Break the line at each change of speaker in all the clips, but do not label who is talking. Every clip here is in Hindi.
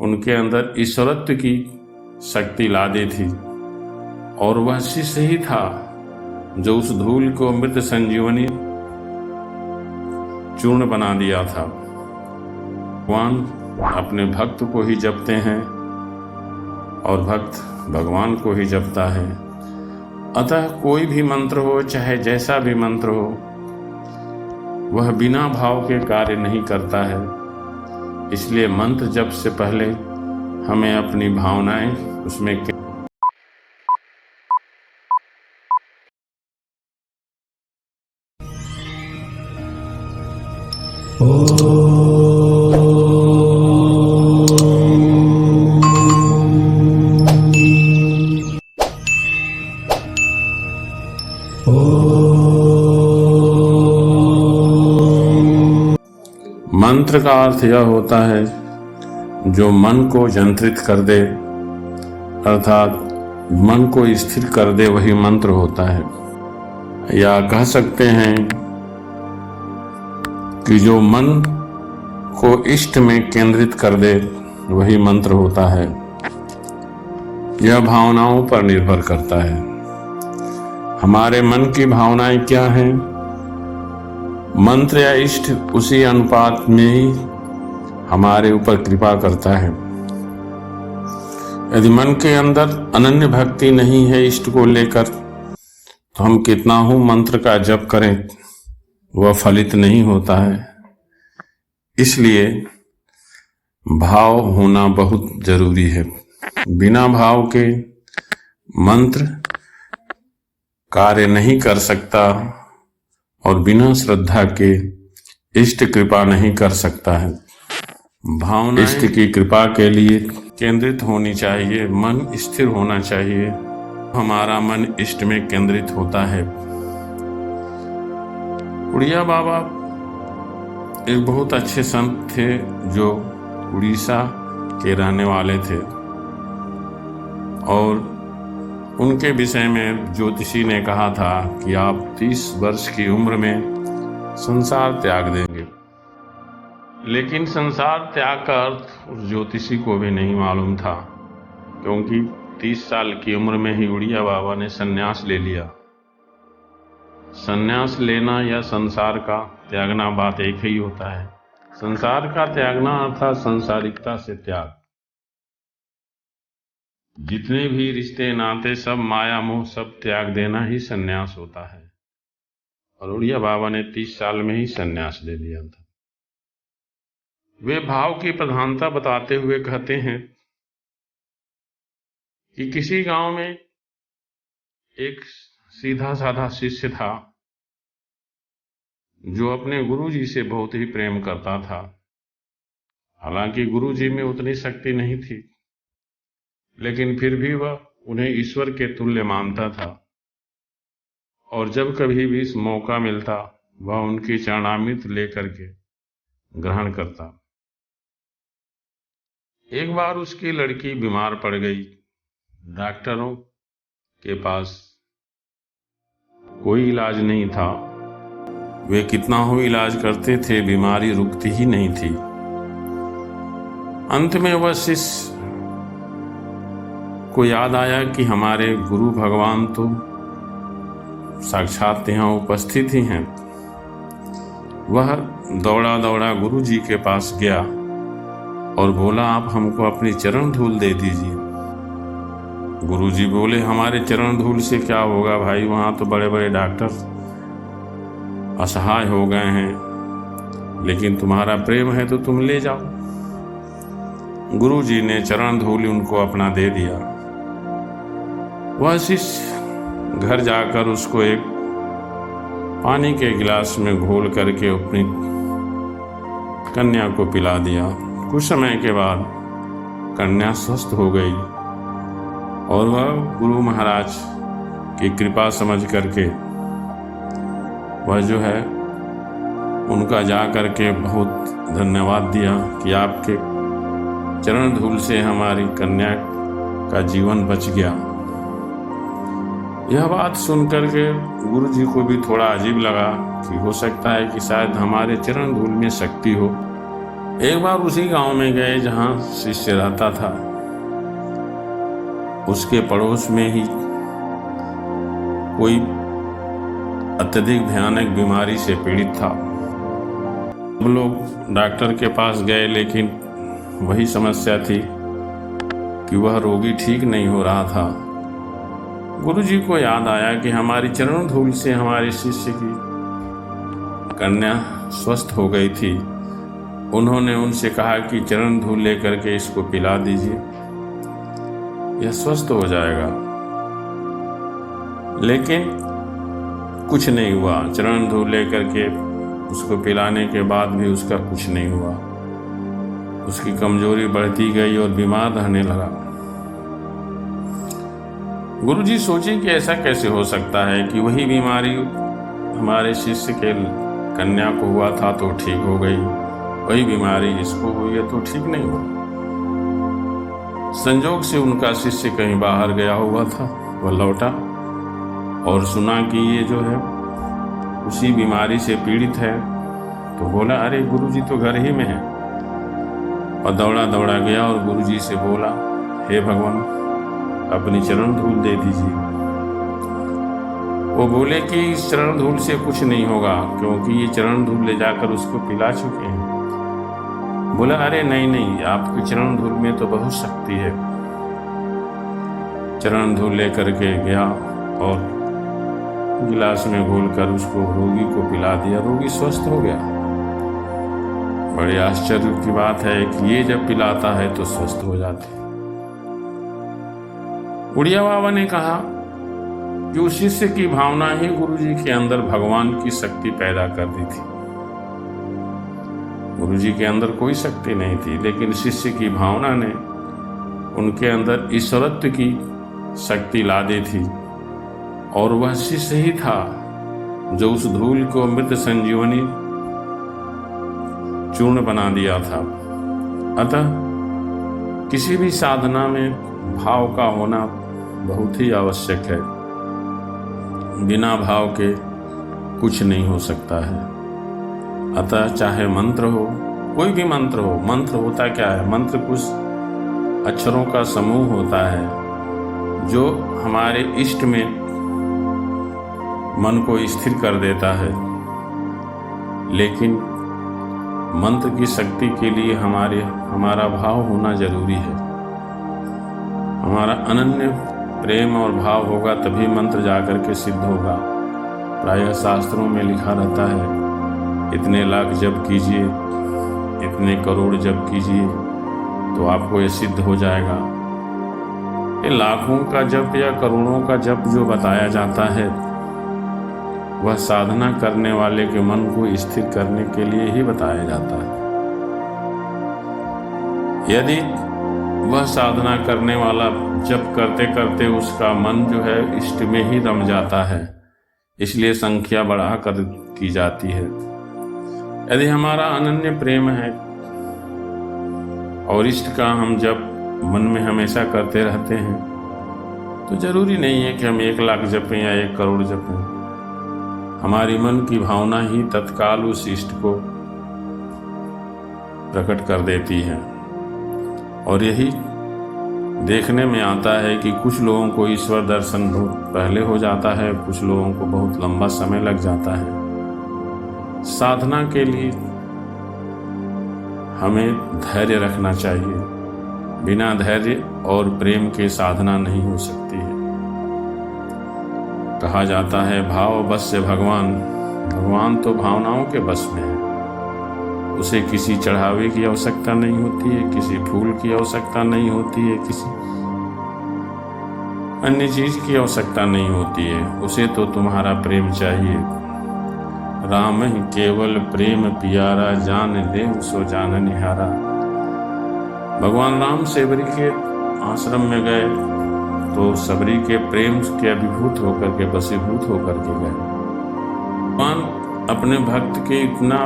उनके अंदर ईश्वरत्व की शक्ति ला दी थी, और वह शिष्य ही था जो उस धूल को मृत संजीवनी चूर्ण बना दिया था। भगवान अपने भक्त को ही जपते हैं और भक्त भगवान को ही जपता है। अतः कोई भी मंत्र हो, चाहे जैसा भी मंत्र हो, वह बिना भाव के कार्य नहीं करता है। इसलिए मंत्र जप से पहले हमें अपनी भावनाएं उसमें मंत्र का अर्थ यह होता है जो मन को यंत्रित कर दे, अर्थात मन को स्थिर कर दे, वही मंत्र होता है। या कह सकते हैं कि जो मन को इष्ट में केंद्रित कर दे, वही मंत्र होता है। यह भावनाओं पर निर्भर करता है। हमारे मन की भावनाएं क्या हैं? मंत्र या इष्ट उसी अनुपात में ही हमारे ऊपर कृपा करता है। यदि मन के अंदर अनन्य भक्ति नहीं है इष्ट को लेकर, तो हम कितना हो मंत्र का जप करें, वह फलित नहीं होता है। इसलिए भाव होना बहुत जरूरी है। बिना भाव के मंत्र कार्य नहीं कर सकता, और बिना श्रद्धा के इष्ट कृपा नहीं कर सकता है। भावना इष्ट की कृपा के लिए केंद्रित होनी चाहिए, मन स्थिर होना चाहिए। हमारा मन इष्ट में केंद्रित होता है। उड़िया बाबा एक बहुत अच्छे संत थे जो उड़ीसा के रहने वाले थे, और उनके विषय में ज्योतिषी ने कहा था कि आप 30 वर्ष की उम्र में संसार त्याग देंगे। लेकिन संसार त्याग का अर्थ उस ज्योतिषी को भी नहीं मालूम था, क्योंकि 30 साल की उम्र में ही उड़िया बाबा ने संन्यास ले लिया। संन्यास लेना या संसार का त्यागना बात एक ही होता है। संसार का त्यागना अर्थात संसारिकता से त्याग। जितने भी रिश्ते नाते सब माया मोह सब त्याग देना ही संन्यास होता है, और उड़िया बाबा ने 30 साल में ही संन्यास ले लिया था। वे भाव की प्रधानता बताते हुए कहते हैं कि किसी गांव में एक सीधा साधा शिष्य था जो अपने गुरुजी से बहुत ही प्रेम करता था। हालांकि गुरुजी में उतनी शक्ति नहीं थी, लेकिन फिर भी वह उन्हें ईश्वर के तुल्य मानता था, और जब कभी भी इस मौका मिलता वह उनकी चरणामृत लेकर के ग्रहण करता। एक बार उसकी लड़की बीमार पड़ गई। डॉक्टरों के पास कोई इलाज नहीं था। वे कितना हो इलाज करते थे, बीमारी रुकती ही नहीं थी। अंत में वह शिष्य को याद आया कि हमारे गुरु भगवान तो साक्षात यहाँ उपस्थित ही हैं। वह दौड़ा दौड़ा गुरु जी के पास गया और बोला, आप हमको अपनी चरण धूल दे दीजिए। गुरु जी बोले, हमारे चरण धूल से क्या होगा भाई, वहाँ तो बड़े बड़े डॉक्टर असहाय हो गए हैं, लेकिन तुम्हारा प्रेम है तो तुम ले जाओ। गुरु जी ने चरण धूल उनको अपना दे दिया। वह शिष्य घर जाकर उसको एक पानी के गिलास में घोल करके अपनी कन्या को पिला दिया। कुछ समय के बाद कन्या स्वस्थ हो गई, और वह गुरु महाराज की कृपा समझ करके वह जो है उनका जा करके बहुत धन्यवाद दिया कि आपके चरण धूल से हमारी कन्या का जीवन बच गया। यह बात सुनकर के गुरु जी को भी थोड़ा अजीब लगा कि हो सकता है कि शायद हमारे चरण धूल में शक्ति हो, एक बार उसी गांव में गए जहां शिष्य रहता था। उसके पड़ोस में ही कोई अत्यधिक भयानक बीमारी से पीड़ित था। सब लोग डॉक्टर के पास गए, लेकिन वही समस्या थी कि वह रोगी ठीक नहीं हो रहा था। गुरुजी को याद आया कि हमारी चरण धूल से हमारे शिष्य की कन्या स्वस्थ हो गई थी। उन्होंने उनसे कहा कि चरण धूल लेकर के इसको पिला दीजिए, यह स्वस्थ हो जाएगा। लेकिन कुछ नहीं हुआ। चरण धूल लेकर के उसको पिलाने के बाद भी उसका कुछ नहीं हुआ। उसकी कमजोरी बढ़ती गई और बीमार रहने लगा। गुरुजी सोचे कि ऐसा कैसे हो सकता है कि वही बीमारी हमारे शिष्य के कन्या को हुआ था तो ठीक हो गई, वही बीमारी इसको हुई है तो ठीक नहीं हुआ। संजोग से उनका शिष्य कहीं बाहर गया हुआ था, वह लौटा और सुना कि ये जो है उसी बीमारी से पीड़ित है, तो बोला अरे गुरुजी तो घर ही में है। और दौड़ा दौड़ा गया और गुरुजी से बोला, हे भगवान, अपनी चरण धूल दे दीजिए। वो बोले कि इस चरण धूल से कुछ नहीं होगा, क्योंकि ये चरण धूल ले जाकर उसको पिला चुके हैं। बोला अरे नहीं, आपकी चरण धूल में तो बहुत शक्ति है। चरण धूल लेकर के गया और गिलास में घोलकर उसको रोगी को पिला दिया। रोगी स्वस्थ हो गया। बड़े आश्चर्य की बात है कि ये जब पिलाता है तो स्वस्थ हो जाते। उड़िया बाबा ने कहा कि उस शिष्य की भावना ही गुरुजी के अंदर भगवान की शक्ति पैदा कर दी थी। गुरुजी के अंदर कोई शक्ति नहीं थी, लेकिन शिष्य की भावना ने उनके अंदर ईश्वरत्व की शक्ति ला दी थी। और वह शिष्य ही था जो उस धूल को मृत संजीवनी चूर्ण बना दिया था। अतः किसी भी साधना में भाव का होना बहुत ही आवश्यक है। बिना भाव के कुछ नहीं हो सकता है। अतः चाहे मंत्र हो, कोई भी मंत्र हो, मंत्र होता क्या है? मंत्र कुछ अक्षरों का समूह होता है जो हमारे इष्ट में मन को स्थिर कर देता है। लेकिन मंत्र की शक्ति के लिए हमारा भाव होना जरूरी है। हमारा अनन्य प्रेम और भाव होगा तभी मंत्र जाकर के सिद्ध होगा। प्रायः शास्त्रों में लिखा रहता है, इतने लाख जप कीजिए, इतने करोड़ जप कीजिए तो आपको ये सिद्ध हो जाएगा। ये लाखों का जप या करोड़ों का जप जो बताया जाता है, वह साधना करने वाले के मन को स्थिर करने के लिए ही बताया जाता है। यदि वह साधना करने वाला जप करते करते उसका मन जो है इष्ट में ही रम जाता है, इसलिए संख्या बढ़ाकर की जाती है। यदि हमारा अनन्य प्रेम है और इष्ट का हम जप मन में हमेशा करते रहते हैं, तो जरूरी नहीं है कि हम 1 लाख जपें या 1 करोड़ जपें। हमारी मन की भावना ही तत्काल उस इष्ट को प्रकट कर देती है। और यही देखने में आता है कि कुछ लोगों को ईश्वर दर्शन बहुत पहले हो जाता है, कुछ लोगों को बहुत लंबा समय लग जाता है। साधना के लिए हमें धैर्य रखना चाहिए। बिना धैर्य और प्रेम के साधना नहीं हो सकती है। कहा जाता है भाव बस से भगवान। भगवान तो भावनाओं के बस में है। उसे किसी चढ़ावे की आवश्यकता नहीं होती है, किसी फूल की आवश्यकता नहीं होती है, किसी अन्य चीज की आवश्यकता नहीं होती है। उसे तो तुम्हारा प्रेम चाहिए। राम ही केवल प्रेम पियारा, जान ले सो जान निहारा। भगवान राम सबरी के आश्रम में गए तो सबरी के प्रेम के अभिभूत होकर के, वशीभूत होकर के गए। भगवान अपने भक्त के इतना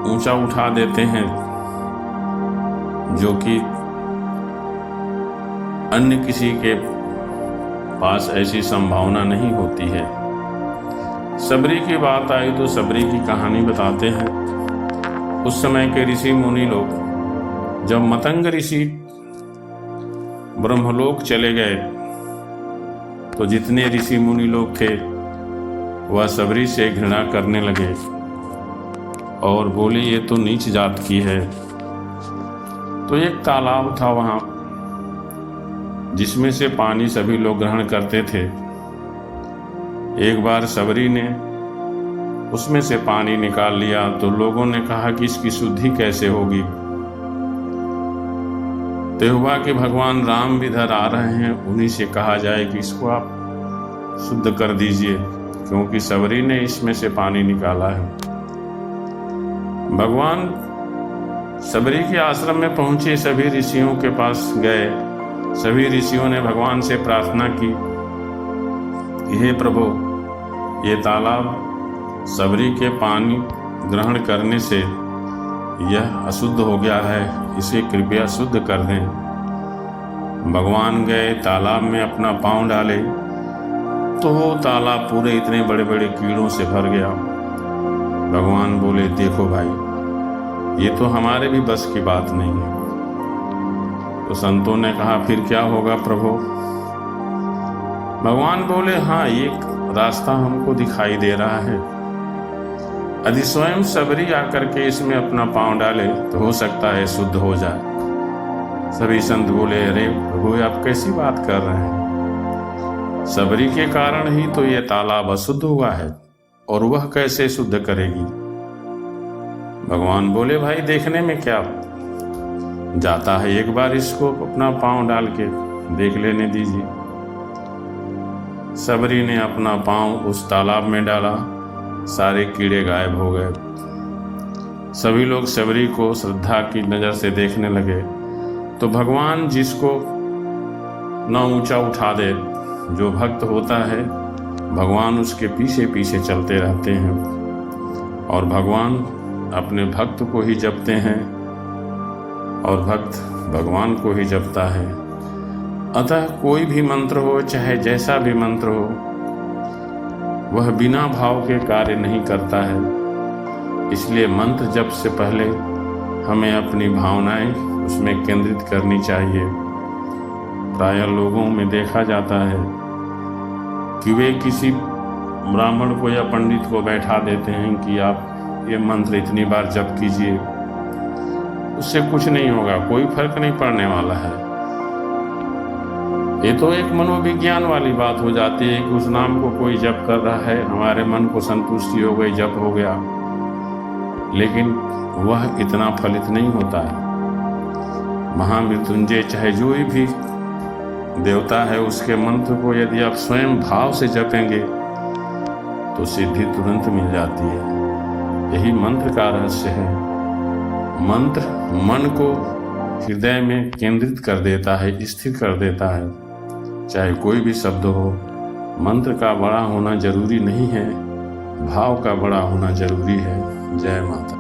ऊंचा उठा देते हैं जो कि अन्य किसी के पास ऐसी संभावना नहीं होती है। सबरी की बात आई तो सबरी की कहानी बताते हैं। उस समय के ऋषि मुनि लोग जब मतंग ऋषि ब्रह्मलोक चले गए तो जितने ऋषि मुनि लोग थे वह सबरी से घृणा करने लगे और बोले ये तो नीच जात की है। तो एक तालाब था वहाँ जिसमें से पानी सभी लोग ग्रहण करते थे। एक बार सबरी ने उसमें से पानी निकाल लिया तो लोगों ने कहा कि इसकी शुद्धि कैसे होगी। तो हुआ कि भगवान राम इधर आ रहे हैं, उन्हीं से कहा जाए कि इसको आप शुद्ध कर दीजिए, क्योंकि सबरी ने इसमें से पानी निकाला है। भगवान सबरी के आश्रम में पहुंचे, सभी ऋषियों के पास गए। सभी ऋषियों ने भगवान से प्रार्थना की, हे प्रभु, ये तालाब सबरी के पानी ग्रहण करने से यह अशुद्ध हो गया है, इसे कृपया शुद्ध कर दें। भगवान गए, तालाब में अपना पांव डाले तो वो तालाब पूरे इतने बड़े बड़े कीड़ों से भर गया। भगवान बोले, देखो भाई, ये तो हमारे भी बस की बात नहीं है। तो संतों ने कहा, फिर क्या होगा प्रभु? भगवान बोले, हाँ, एक रास्ता हमको दिखाई दे रहा है। यदि स्वयं सबरी आकर के इसमें अपना पांव डाले तो हो सकता है शुद्ध हो जाए। सभी संत बोले, अरे प्रभु, आप कैसी बात कर रहे हैं? सबरी के कारण ही तो ये तालाब अशुद्ध हुआ है, और वह कैसे शुद्ध करेगी? भगवान बोले, भाई, देखने में क्या जाता है, एक बार इसको अपना पांव डाल के देख लेने दीजिए। सबरी ने अपना पांव उस तालाब में डाला, सारे कीड़े गायब हो गए। सभी लोग सबरी को श्रद्धा की नज़र से देखने लगे। तो भगवान जिसको न ऊंचा उठा दे, जो भक्त होता है, भगवान उसके पीछे पीछे चलते रहते हैं, और भगवान अपने भक्त को ही जपते हैं और भक्त भगवान को ही जपता है। अतः कोई भी मंत्र हो, चाहे जैसा भी मंत्र हो, वह बिना भाव के कार्य नहीं करता है। इसलिए मंत्र जप से पहले हमें अपनी भावनाएं उसमें केंद्रित करनी चाहिए। प्रायः लोगों में देखा जाता है कि वे किसी ब्राह्मण को या पंडित को बैठा देते हैं कि आप ये मंत्र इतनी बार जप कीजिए, उससे कुछ नहीं होगा, कोई फर्क नहीं पड़ने वाला है। ये तो एक मनोविज्ञान वाली बात हो जाती है कि उस नाम को कोई जप कर रहा है, हमारे मन को संतुष्टि हो गई, जप हो गया, लेकिन वह इतना फलित नहीं होता है। महामृत्युंजय चाहे जो भी देवता है, उसके मंत्र को यदि आप स्वयं भाव से जपेंगे तो सिद्धि तुरंत मिल जाती है। यही मंत्र का रहस्य है। मंत्र मन को हृदय में केंद्रित कर देता है, स्थिर कर देता है। चाहे कोई भी शब्द हो, मंत्र का बड़ा होना जरूरी नहीं है, भाव का बड़ा होना जरूरी है। जय माता।